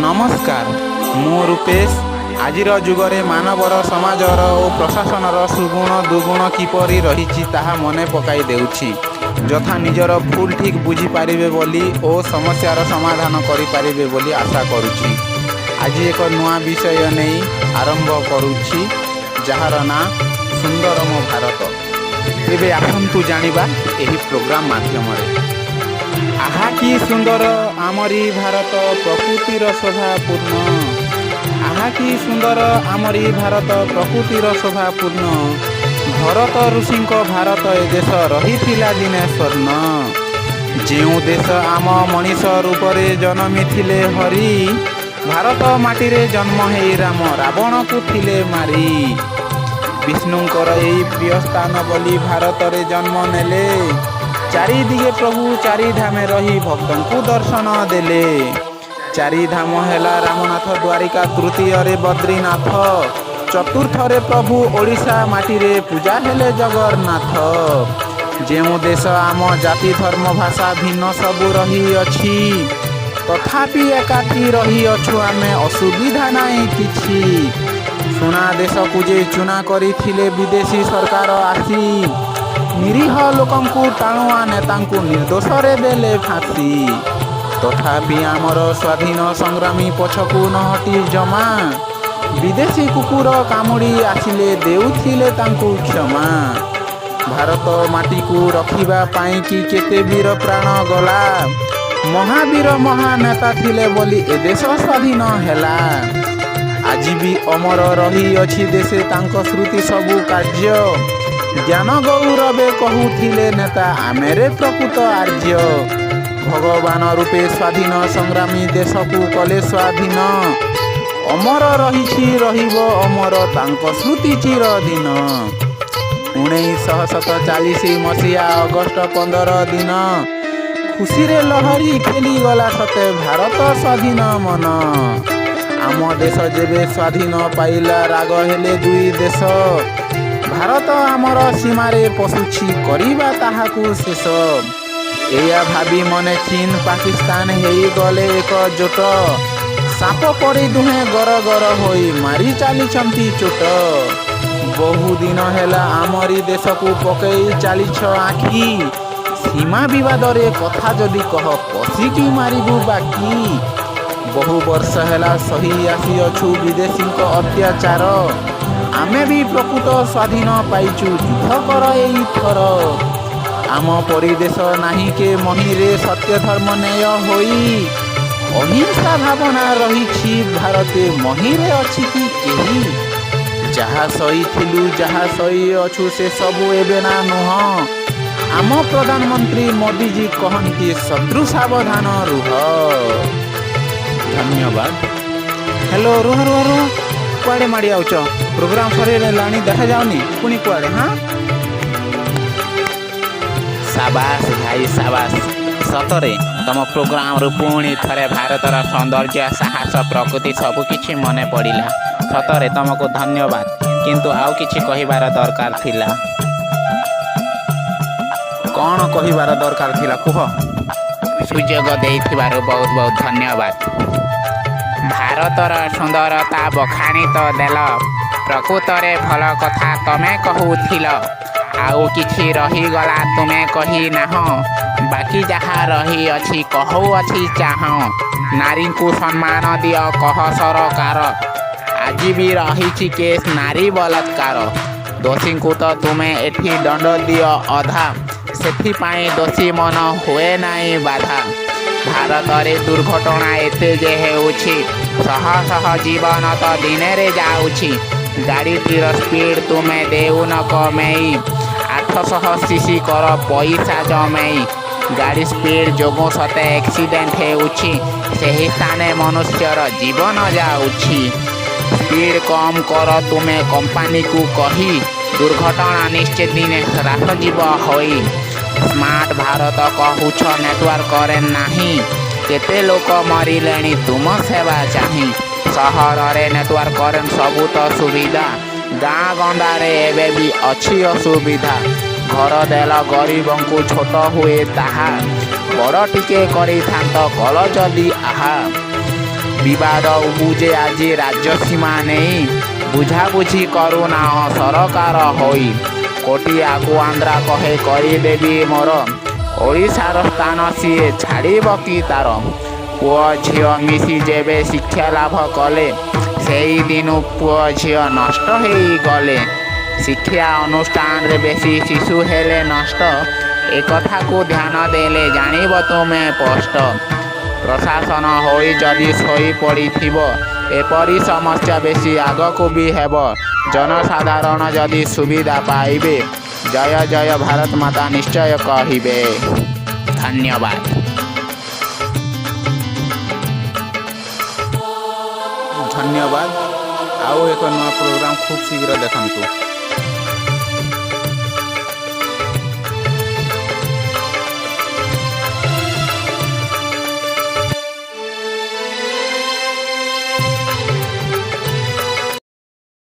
ନମସ୍କାର, ମୁଁ ରୂପେଶ। ଆଜିର ଯୁଗରେ ମାନବର ସମାଜର ଓ ପ୍ରଶାସନର ସୁଗୁଣ ଦୁର୍ଗୁଣ କିପରି ରହିଛି ତାହା ମନେ ପକାଇ ଦେଉଛି। ଯଥା ନିଜର ଭୁଲ ଠିକ୍ ବୁଝିପାରିବେ ବୋଲି ଓ ସମସ୍ୟାର ସମାଧାନ କରିପାରିବେ ବୋଲି ଆଶା କରୁଛି। ଆଜି ଏକ ନୂଆ ବିଷୟ ନେଇ ଆରମ୍ଭ କରୁଛି, ଯାହାର ନାଁ ସୁନ୍ଦର ମୋ ଭାରତ। ତେବେ ଆସନ୍ତୁ ଜାଣିବା ଏହି ପ୍ରୋଗ୍ରାମ ମାଧ୍ୟମରେ। ଆହା କି ସୁନ୍ଦର ଆମରି ଭାରତ, ପ୍ରକୃତିର ଶୋଭାପୂର୍ଣ୍ଣ। ଆହା କି ସୁନ୍ଦର ଆମରି ଭାରତ, ପ୍ରକୃତିର ଶୋଭାପୂର୍ଣ୍ଣ। ଭରତ ଋଷିଙ୍କ ଭାରତ ଏ ଦେଶ ରହିଥିଲା ଦିନେ ସ୍ୱର୍ଣ୍ଣ। ଯେଉଁ ଦେଶ ଆମ ମଣିଷ ରୂପରେ ଜନ୍ମିଥିଲେ ହରି, ଭାରତ ମାଟିରେ ଜନ୍ମ ହେଇ ରାମ ରାବଣକୁ ଥିଲେ ମାରି। ବିଷ୍ଣୁଙ୍କର ଏଇ ପ୍ରିୟ ସ୍ଥାନ ବୋଲି ଭାରତରେ ଜନ୍ମ ନେଲେ। ଚାରିଦିଗେ ପ୍ରଭୁ ଚାରିଧାମେ ରହି ଭକ୍ତଙ୍କୁ ଦର୍ଶନ ଦେଲେ। ଚାରିଧାମ ହେଲା ରାମନାଥ, ଦ୍ୱାରିକା, ତୃତୀୟରେ ବଦ୍ରିନାଥ, ଚତୁର୍ଥରେ ପ୍ରଭୁ ଓଡ଼ିଶା ମାଟିରେ ପୂଜା ହେଲେ ଜଗନ୍ନାଥ। ଯେଉଁ ଦେଶ ଆମ ଜାତି ଧର୍ମ ଭାଷା ଭିନ୍ନ ସବୁ ରହିଅଛି, ତଥାପି ଏକାଠି ରହିଅଛୁ ଆମେ, ଅସୁବିଧା ନାହିଁ କିଛି। ସୁନା ଦେଶକୁ ଯେ ଚୁନା କରିଥିଲେ ବିଦେଶୀ ସରକାର ଆସି, ନିରୀହ ଲୋକଙ୍କୁ ଟାଣୁଆ ନେତାଙ୍କୁ ନିର୍ଦ୍ଦୋଷରେ ଦେଲେ ଫାଶୀ। ତଥାପି ଆମର ସ୍ୱାଧୀନ ସଂଗ୍ରାମୀ ପଛକୁ ନ ହଟି ଜମା, ବିଦେଶୀ କୁକୁର କାମୁଡ଼ି ଆସିଲେ ଦେଉଥିଲେ ତାଙ୍କୁ କ୍ଷମା। ଭାରତ ମାଟିକୁ ରଖିବା ପାଇଁ କି କେତେ ବୀର ପ୍ରାଣ ଗଲା, ମହାବୀର ମହାନେତା ଥିଲେ ବୋଲି ଏ ଦେଶ ସ୍ୱାଧୀନ ହେଲା। ଆଜି ବି ଅମର ରହିଅଛି ଦେଶେ ତାଙ୍କ ସ୍ମୃତି ସବୁ କାର୍ଯ୍ୟ। ଜ୍ଞାନ ଗୌରବେ କହୁଥିଲେ ନେତା, ଆମେରେ ପ୍ରକୃତ ଆର୍ଯ୍ୟ। ଭଗବାନ ରୂପେ ସ୍ୱାଧୀନ ସଂଗ୍ରାମୀ ଦେଶକୁ କଲେ ସ୍ୱାଧୀନ। ଅମର ରହିଛି ରହିବ ଅମର ତାଙ୍କ ସ୍ମୃତି ଚିରଦିନ। 1947 ମସିହା ଅଗଷ୍ଟ 15 ଦିନ, ଖୁସିରେ ଲହରୀ ଖେଳିଗଲା ସତେ ଭାରତ ସ୍ୱାଧୀନ ମନ। ଆମ ଦେଶ ଯେବେ ସ୍ୱାଧୀନ ପାଇଲା, ରାଗ ହେଲେ ଦୁଇ ଦେଶ। ଭାରତ ଆମର ସୀମାରେ ପଶୁଛି, କରିବା ତାହାକୁ ଶେଷ। ଏଇଆ ଭାବି ମନେ ଚୀନ ପାକିସ୍ତାନ ହେଇଗଲେ ଏକଜୋଟ। ସାପ ପଡ଼ି ଦୁହେଁ ଗର ଗର ହୋଇ ମାରି ଚାଲିଛନ୍ତି ଚୋଟ। ବହୁଦିନ ହେଲା ଆମରି ଦେଶକୁ ପକେଇ ଚାଲିଛ ଆଖି, ସୀମା ବିବାଦରେ କଥା ଯଦି କହ ପଶିକି ମାରିବୁ ବାକି। ବହୁ ବର୍ଷ ହେଲା ସହି ଆସିଅଛୁ ବିଦେଶୀଙ୍କ ଅତ୍ୟାଚାର, ଆମେ ବି ପ୍ରକୃତ ସ୍ୱାଧୀନ ପାଇଛୁ, ଯୁଦ୍ଧ କର ଏଇଥର। ଆମ ପରିଦେଶ ନାହିଁ କେ ମହିରେ ସତ୍ୟ ଧର୍ମ ନ୍ୟାୟ ହୋଇ, ଅହିଂସା ଭାବନା ରହିଛି ଭାରତେ, ମହିରେ ଅଛି କି କେହି। ଯାହା ସହିଥିଲୁ ଯାହା ସହିଅଛୁ ସେ ସବୁ ଏବେ ନା ନୁହଁ। ଆମ ପ୍ରଧାନମନ୍ତ୍ରୀ ମୋଦିଜୀ କହନ୍ତି ଶତ୍ରୁ ସାବଧାନ ରୁହ। ଧନ୍ୟବାଦ। ହ୍ୟାଲୋ, ରୁହ ରୁହ ରୁହ, କୁଆଡ଼େ ମାଡ଼ି ଆଉଛ? ପ୍ରୋଗ୍ରାମ ସରିଗଲାଣି, ଦେଖାଯାଉନି ପୁଣି କୁଆଡ଼େ? ହଁ, ସାବାସ ଭାଇ ସାବାସ। ସତରେ ତମ ପ୍ରୋଗ୍ରାମରୁ ପୁଣି ଥରେ ଭାରତର ସୌନ୍ଦର୍ଯ୍ୟ, ସାହସ, ପ୍ରକୃତି ସବୁକିଛି ମନେ ପଡ଼ିଲା। ସତରେ ତମକୁ ଧନ୍ୟବାଦ। କିନ୍ତୁ ଆଉ କିଛି କହିବାର ଦରକାର ଥିଲା। କ'ଣ କହିବାର ଦରକାର ଥିଲା କୁହ? ସୁଯୋଗ ଦେଇଥିବାରୁ ବହୁତ ବହୁତ ଧନ୍ୟବାଦ। ଭାରତର ସୁନ୍ଦରତା ବଖାଣି ତ ଦେଲ, ପ୍ରକୃତରେ ଭଲ କଥା ତମେ କହୁଥିଲ। ଆଉ କିଛି ରହିଗଲା ତୁମେ କହି ନାହଁ, ବାକି ଯାହା ରହିଅଛି କହୁଅଛି ଚାହଁ। ନାରୀଙ୍କୁ ସମ୍ମାନ ଦିଅ କହ ସରକାର, ଆଜି ବି ରହିଛି କେସ୍ ନାରୀ ବଳାତ୍କାର। ଦୋଷୀଙ୍କୁ ତ ତୁମେ ଏଠି ଦଣ୍ଡ ଦିଅ ଅଧା, ସେଥିପାଇଁ ଦୋଷୀ ମନ ହୁଏ ନାହିଁ ବାଧା। ଭାରତରେ ଦୁର୍ଘଟଣା ଏତେ ଯେ ହେଉଛି, ଶହ ଶହ ଜୀବନ ତ ଦିନରେ ଯାଉଛି। ଗାଡ଼ିଟିର ସ୍ପିଡ଼ ତୁମେ ଦେଉନ କମେଇ, 800 ସିସି କର ପଇସା ଜମେଇ। ଗାଡ଼ି ସ୍ପିଡ଼ ଯୋଗୁଁ ସତେ ଆକ୍ସିଡେଣ୍ଟ ହେଉଛି, ସେହି ସ୍ଥାନେ ମନୁଷ୍ୟର ଜୀବନ ଯାଉଛି। ସ୍ପିଡ଼ କମ୍ କର ତୁମେ କମ୍ପାନୀକୁ କହି, ଦୁର୍ଘଟଣା ନିଶ୍ଚିତ ଦିନେ ହ୍ରାସ ଯିବ ହୋଇ। ସ୍ମାର୍ଟ ଭାରତ କହୁଛ ନେଟୱାର୍କ କରେଣ୍ଟ ନାହିଁ, କେତେ ଲୋକ ମରିଲେଣି ତୁମ ସେବା ଚାହିଁ। ସହରରେ ନେଟୱାର୍କ କରେଣ୍ଟ ସବୁ ତ ସୁବିଧା, ଗାଁ ଗଣ୍ଡାରେ ଏବେ ବି ଅଛି ଅସୁବିଧା। ଘର ଦେଲ ଗରିବଙ୍କୁ ଛୋଟ ହୁଏ ତାହା, ବଡ଼ ଟିକେ କରିଥାନ୍ତ କଲ ଯଦି ଆହା। ବିବାଦ ଉପୁଜେ ଆଜି ରାଜ୍ୟ ସୀମା ନେଇ। ବୁଝାବୁଝି କରୁନାହ ସରକାର ହୋଇ। କୋଟିଆକୁ ଆନ୍ଧ୍ରା କହେ କରିଦେବି ମୋର। ଓଡ଼ିଶାର ସ୍ଥାନ ସିଏ ଛାଡ଼ିବ କି ତାର? ପୁଅ ଝିଅ ମିଶି ଯେବେ ଶିକ୍ଷା ଲାଭ କଲେ, ସେଇଦିନୁ ପୁଅ ଝିଅ ନଷ୍ଟ ହେଇଗଲେ। ଶିକ୍ଷା ଅନୁଷ୍ଠାନରେ ବେଶୀ ଶିଶୁ ହେଲେ ନଷ୍ଟ। ଏକଥାକୁ ଧ୍ୟାନ ଦେଲେ ଜାଣିବ ତୁମେ ସ୍ପଷ୍ଟ। ପ୍ରଶାସନ ହୋଇ ଯଦି ଶୋଇ ପଡ଼ିଥିବ, ଏପରି ସମସ୍ୟା ବେଶୀ ଆଗକୁ ବି ହେବ। ଜନସାଧାରଣ ଯଦି ସୁବିଧା ପାଇବେ, ଜୟ ଜୟ ଭାରତ ମାତା ନିଶ୍ଚୟ କହିବେ। ଧନ୍ୟବାଦ। ଧନ୍ୟବାଦ। ଆଉ ଏକ ନୂଆ ପ୍ରୋଗ୍ରାମ ଖୁବ୍ ଶୀଘ୍ର ଦେଖନ୍ତୁ।